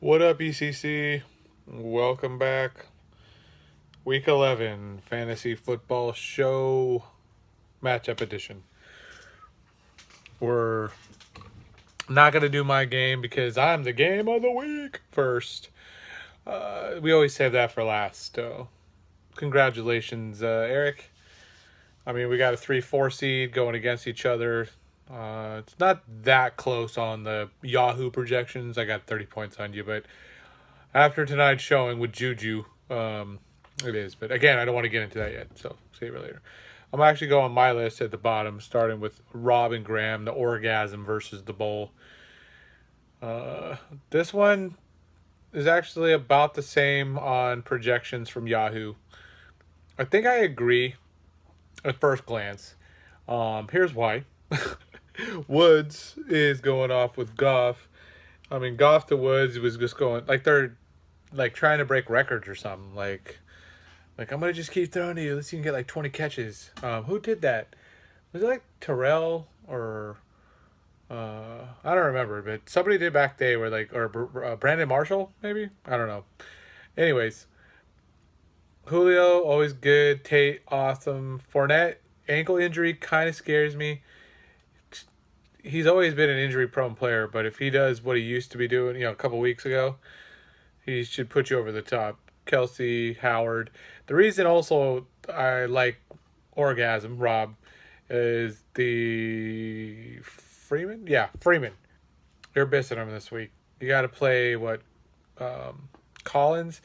What up, ECC? Welcome back. Week 11 Fantasy Football Show Matchup Edition. We're not going to do my game because I'm the game of the week first. We always save that for last. So, congratulations, Eric. I mean, we got a 3-4 seed going against each other. It's not that close on the Yahoo projections. I got 30 points on you, but after tonight's showing with Juju, it is. But again, I don't want to get into that yet, so save it later. I'm actually going my list at the bottom, starting with Rob and Graham, the orgasm versus the bowl. This one is actually about the same on projections from Yahoo. I think I agree at first glance. Here's why. Woods is going off with Goff. I mean, Goff to Woods was just going like they're like trying to break records or something. Like I'm gonna just keep throwing to you. Let's see if you can get like 20 catches. Who did that? Was it like Terrell or I don't remember, but somebody did back day where like or Brandon Marshall maybe. I don't know. Anyways, Julio always good. Tate awesome. Fournette ankle injury kind of scares me. He's always been an injury prone player, but if he does what he used to be doing, a couple weeks ago, he should put you over the top. Kelsey, Howard. The reason also I like Orgasm, Rob, is the Freeman? Yeah, Freeman. You're missing him this week. You got to play Collins.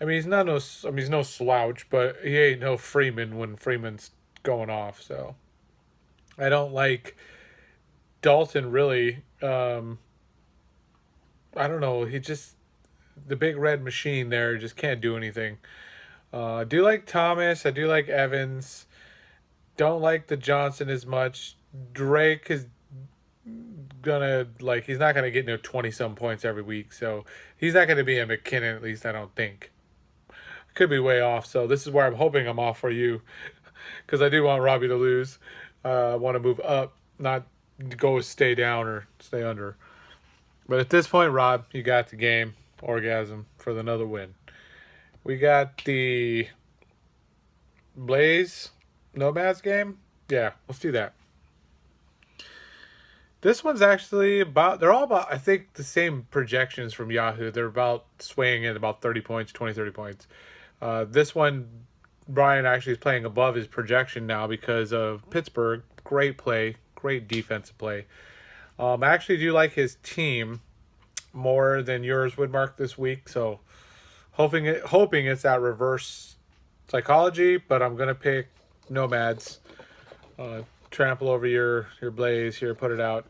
I mean, he's no slouch, but he ain't no Freeman when Freeman's going off. So I don't like Dalton really. I don't know. He just the big red machine there just can't do anything. I do like Thomas. I do like Evans. Don't like the Johnson as much. Drake is gonna he's not gonna get 20 some points every week, so he's not gonna be a McKinnon, at least I don't think. Could be way off, so this is where I'm hoping I'm off for you, because I do want Robbie to lose. I want to move up, not go stay down or stay under. But at this point, Rob, you got the game. Orgasm for another win. We got the Blaze Nomads game. Yeah, let's do that. This one's actually they're all about, I think, the same projections from Yahoo. They're about swaying at about 30 points, 20, 30 points. This one, Brian actually is playing above his projection now because of Pittsburgh. Great play, great defensive play. I actually do like his team more than yours would, Mark, this week. So hoping it's that reverse psychology, but I'm gonna pick Nomads. Trample over your Blaze here, put it out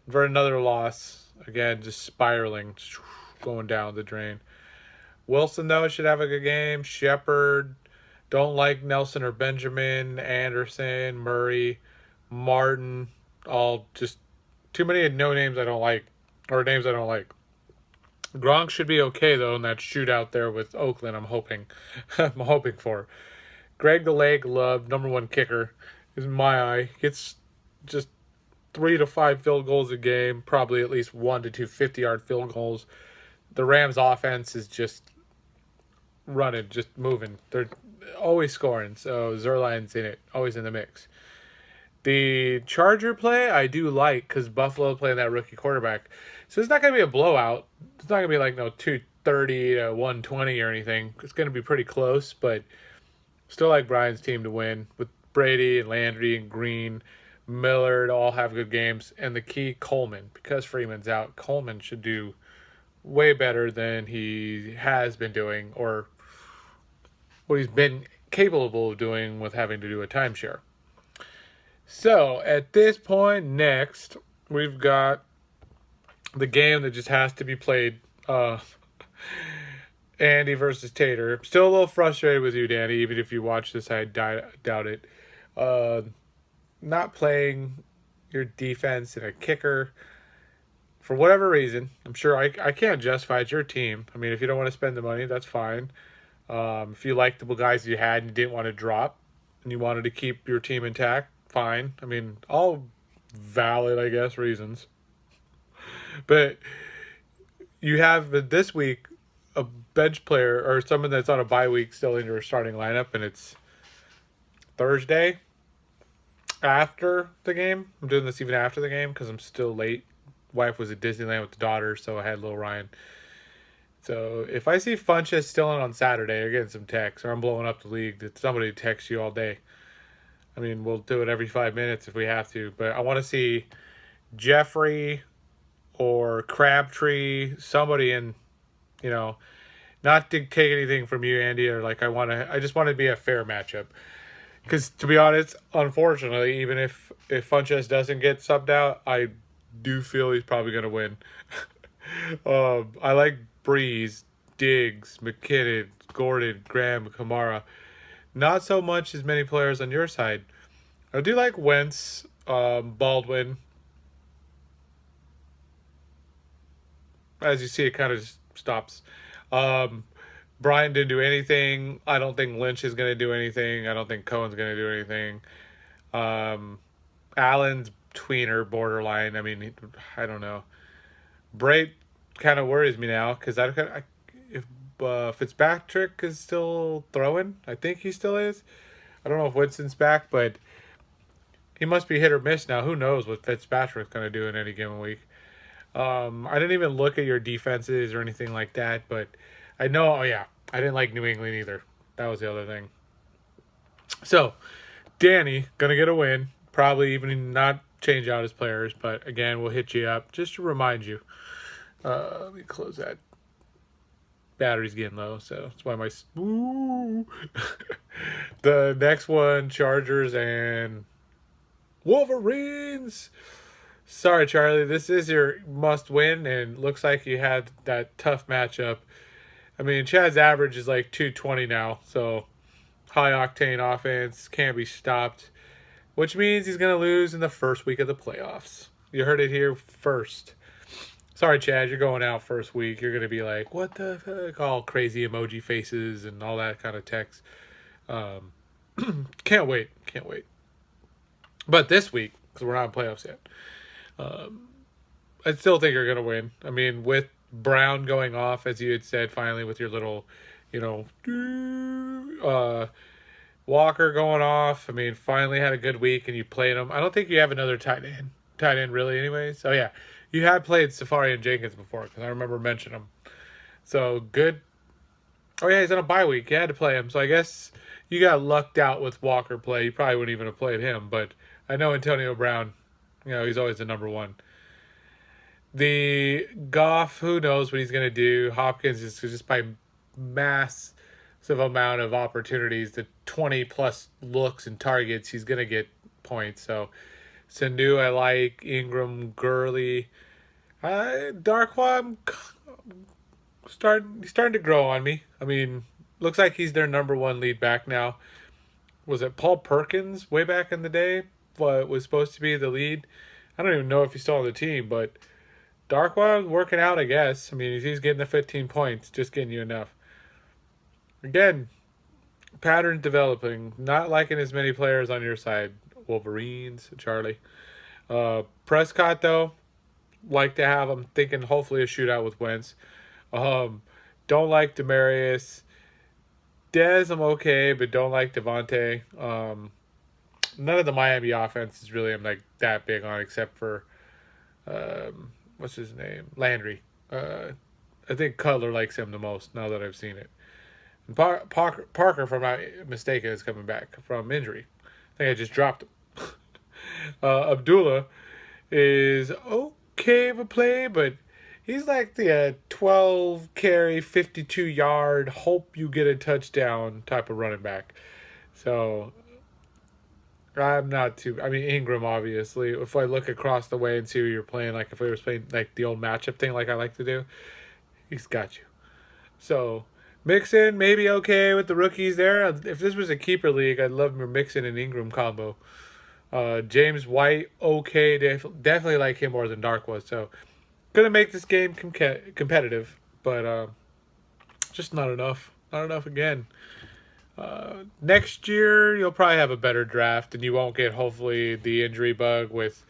for another loss. Again, just spiraling, just going down the drain. Wilson though should have a good game. Shepard, don't like Nelson or Benjamin. Anderson, Murray, Martin, all just too many no names I don't like, or names I don't like. Gronk should be okay though in that shootout there with Oakland. I'm hoping, I'm hoping for. Greg the Leg Love, number one kicker, is my eye. Gets just 3 to 5 field goals a game, probably at least 1 to 2 50-yard field goals. The Rams' offense is just running, just moving. They're always scoring, so Zerline's in it, always in the mix. The Charger play I do like because Buffalo playing that rookie quarterback. So it's not going to be a blowout. It's not going to be like 230 to 120 or anything. It's going to be pretty close, but still like Brian's team to win with Brady and Landry and Green, Miller to all have good games. And the key, Coleman. Because Freeman's out, Coleman should do way better than he has been doing or what he's been capable of doing with having to do a timeshare. So, at this point, next, we've got the game that just has to be played. Andy versus Tater. I'm still a little frustrated with you, Danny, even if you watch this, I doubt it. Not playing your defense and a kicker for whatever reason. I'm sure I can't justify it's your team. I mean, if you don't want to spend the money, that's fine. If you like the guys you had and you didn't want to drop and you wanted to keep your team intact, fine. I mean, all valid, I guess, reasons. But you have this week a bench player or someone that's on a bye week still in your starting lineup, and it's Thursday after the game. I'm doing this even after the game because I'm still late. Wife was at Disneyland with the daughter, so I had little Ryan. So if I see Funchess still in on Saturday, you're getting some texts, or I'm blowing up the league that somebody texts you all day. I mean, we'll do it every 5 minutes if we have to, but I want to see Jeffrey or Crabtree, somebody in, you know, not to take anything from you, Andy, or like I just want to be a fair matchup. Because to be honest, unfortunately, even if Funchess doesn't get subbed out, I do feel he's probably going to win. I like Breeze, Diggs, McKinnon, Gordon, Graham, Kamara. Not so much as many players on your side. I do like Wentz, Baldwin. As you see, it kind of just stops. Brian didn't do anything. I don't think Lynch is going to do anything. I don't think Cohen's going to do anything. Allen's tweener, borderline. I mean, I don't know. Brait kind of worries me now because if Fitzpatrick is still throwing, I think he still is. I don't know if Winston's back, but he must be hit or miss now. Who knows what Fitzpatrick's going to do in any given week. I didn't even look at your defenses or anything like that, but I know, I didn't like New England either. That was the other thing. So, Danny, going to get a win. Probably even not change out his players, but again, we'll hit you up just to remind you. Let me close that. Battery's getting low, so that's why the next one, Chargers and Wolverines. Sorry, Charlie. This is your must win, and looks like you had that tough matchup. I mean, Chad's average is like 220 now, so high octane offense can't be stopped, which means he's going to lose in the first week of the playoffs. You heard it here first. Sorry, Chad, you're going out first week. You're going to be like, what the fuck? All crazy emoji faces and all that kind of text. Can't wait. But this week, because we're not in playoffs yet, I still think you're going to win. I mean, with Brown going off, as you had said, finally, with your little, Walker going off. I mean, finally had a good week and you played him. I don't think you have another tight end really anyway. So, yeah, you had played Safari and Jenkins before because I remember mentioning him. So, good. Oh, yeah, he's on a bye week. You had to play him. So, I guess you got lucked out with Walker play. You probably wouldn't even have played him. But I know Antonio Brown, he's always the number one. The Goff, who knows what he's going to do. Hopkins is just by massive amount of opportunities, the 20-plus looks and targets, he's going to get points. So, Sanu, I like. Ingram, Gurley. Darkwa, starting to grow on me. I mean, looks like he's their number one lead back now. Was it Paul Perkins way back in the day? What was supposed to be the lead? I don't even know if he's still on the team, but Darkwa working out, I guess. I mean, he's getting the 15 points, just getting you enough. Again, pattern developing. Not liking as many players on your side. Wolverines, Charlie. Prescott, though, like to have him. Thinking hopefully a shootout with Wentz. Don't like Demaryius. Dez, I'm okay, but don't like Devontae. None of the Miami offenses really I'm like that big on, except for what's his name? Landry. I think Cutler likes him the most now that I've seen it. And Parker, if I'm not mistaken, is coming back from injury. I think I just dropped him. Abdullah is okay of a play, but he's like the 12 carry, 52 yard, hope you get a touchdown type of running back. So I'm not too. I mean, Ingram, obviously. If I look across the way and see who you're playing, like if we were playing like the old matchup thing, like I like to do, he's got you. So Mixon, maybe okay with the rookies there. If this was a keeper league, I'd love your Mixon and Ingram combo. James White, okay. Definitely like him more than Dark was. So gonna make this game competitive, but just not enough. Not enough again. Next year you'll probably have a better draft, and you won't get hopefully the injury bug with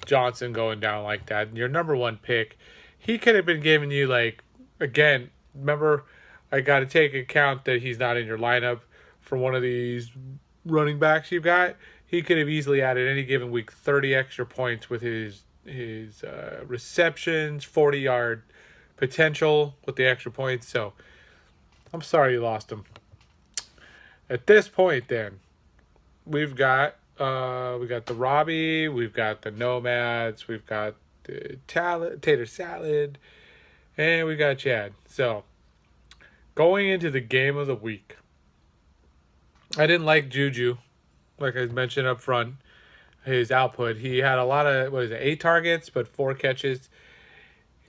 Johnson going down like that. And your number one pick, he could have been giving you like, again, remember, I got to take account that he's not in your lineup for one of these running backs you've got. He could have easily added any given week 30 extra points with his receptions, 40-yard potential with the extra points. So I'm sorry you lost him. At this point, then we got the Robbie, we've got the Nomads, we've got the Tater Salad, and we got Chad. So going into the game of the week, I didn't like Juju, like I mentioned up front. His output, he had a lot of 8 targets, but 4 catches.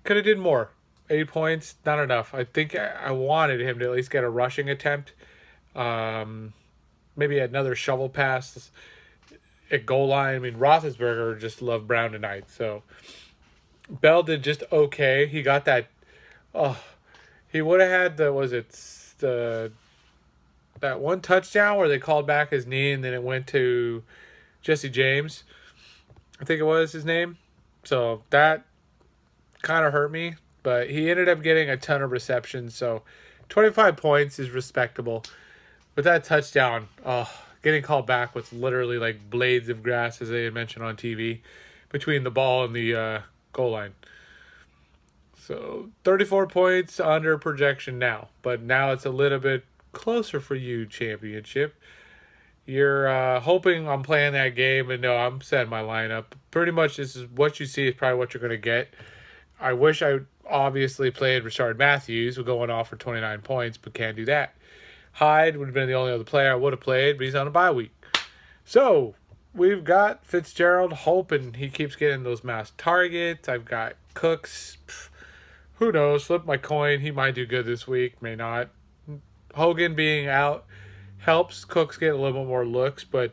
Could have did more. 8 points, not enough. I think I wanted him to at least get a rushing attempt. Maybe another shovel pass at goal line. I mean, Roethlisberger just loved Brown tonight. So Bell did just okay. He got that. Oh, he would have had that one touchdown where they called back his knee and then it went to Jesse James. I think it was his name. So that kind of hurt me. But he ended up getting a ton of receptions. So 25 points is respectable. But that touchdown, getting called back with literally like blades of grass, as they had mentioned on TV, between the ball and the goal line. So 34 points under projection now. But now it's a little bit closer for you, championship. You're hoping I'm playing that game, and no, I'm setting my lineup. Pretty much this is what you see is probably what you're going to get. I wish I obviously played Rashard Matthews, going off for 29 points, but can't do that. Hyde would have been the only other player I would have played, but he's on a bye week. So we've got Fitzgerald, hoping he keeps getting those mass targets. I've got Cooks. Who knows? Flip my coin. He might do good this week, may not. Hogan being out helps Cooks get a little bit more looks, but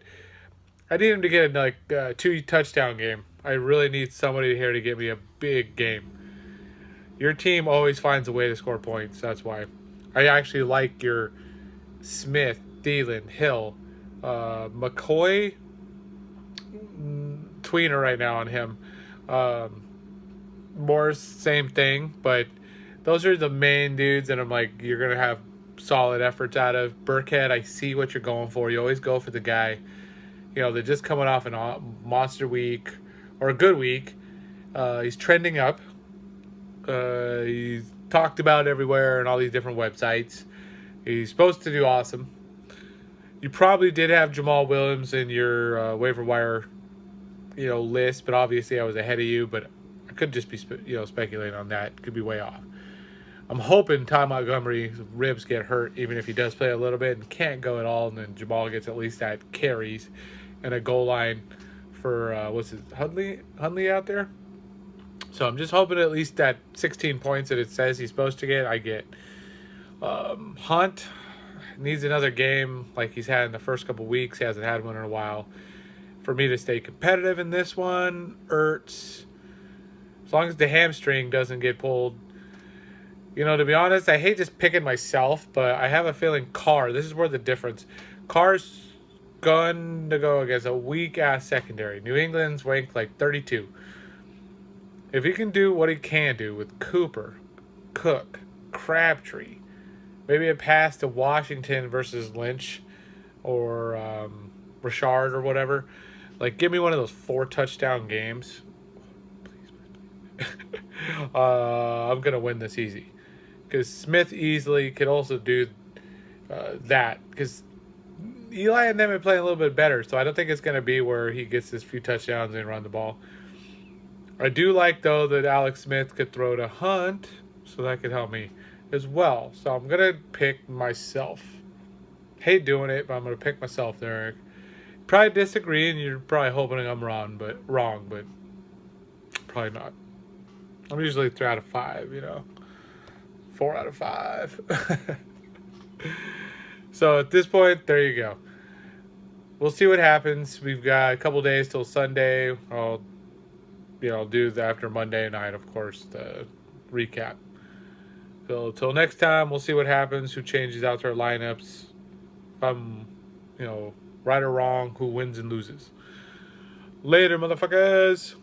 I need him to get like a 2 touchdown game. I really need somebody here to get me a big game. Your team always finds a way to score points. That's why I actually like your Smith, Thielen, Hill, McCoy. Tweener right now on him. More same thing, but those are the main dudes that I'm like, you're going to have solid efforts out of. Burkhead, I see what you're going for. You always go for the guy, they're just coming off a monster week or a good week. He's trending up. He's talked about everywhere and all these different websites. He's supposed to do awesome. You probably did have Jamal Williams in your waiver wire, list, but obviously I was ahead of you. But I could just be, speculating on that. Could be way off. I'm hoping Ty Montgomery's ribs get hurt, even if he does play a little bit and can't go at all, and then Jamal gets at least that carries and a goal line for Hundley out there. So I'm just hoping at least that 16 points that it says he's supposed to get, I get. Hunt needs another game like he's had in the first couple weeks. He hasn't had one in a while. For me to stay competitive in this one, Ertz, as long as the hamstring doesn't get pulled. To be honest, I hate just picking myself, but I have a feeling Carr, this is where the difference. Carr's going to go against a weak-ass secondary. New England's ranked like 32. If he can do what he can do with Cooper, Cook, Crabtree, maybe a pass to Washington versus Lynch or Richard or whatever. Like, give me one of those 4 touchdown games. Please. I'm going to win this easy. Because Smith easily could also do that. Because Eli and them are playing a little bit better. So I don't think it's going to be where he gets this few touchdowns and run the ball. I do like, though, that Alex Smith could throw to Hunt. So that could help me as well. So I'm going to pick myself. Hate doing it, but I'm going to pick myself there, Eric. Probably disagree, and you're probably hoping I'm wrong, but probably not. I'm usually 3 out of 5, 4 out of 5. So at this point, there you go. We'll see what happens. We've got a couple days till Sunday. I'll do the after Monday night, of course, the recap. So till next time, we'll see what happens, who changes out their lineups. If I'm, right or wrong, who wins and loses. Later, motherfuckers.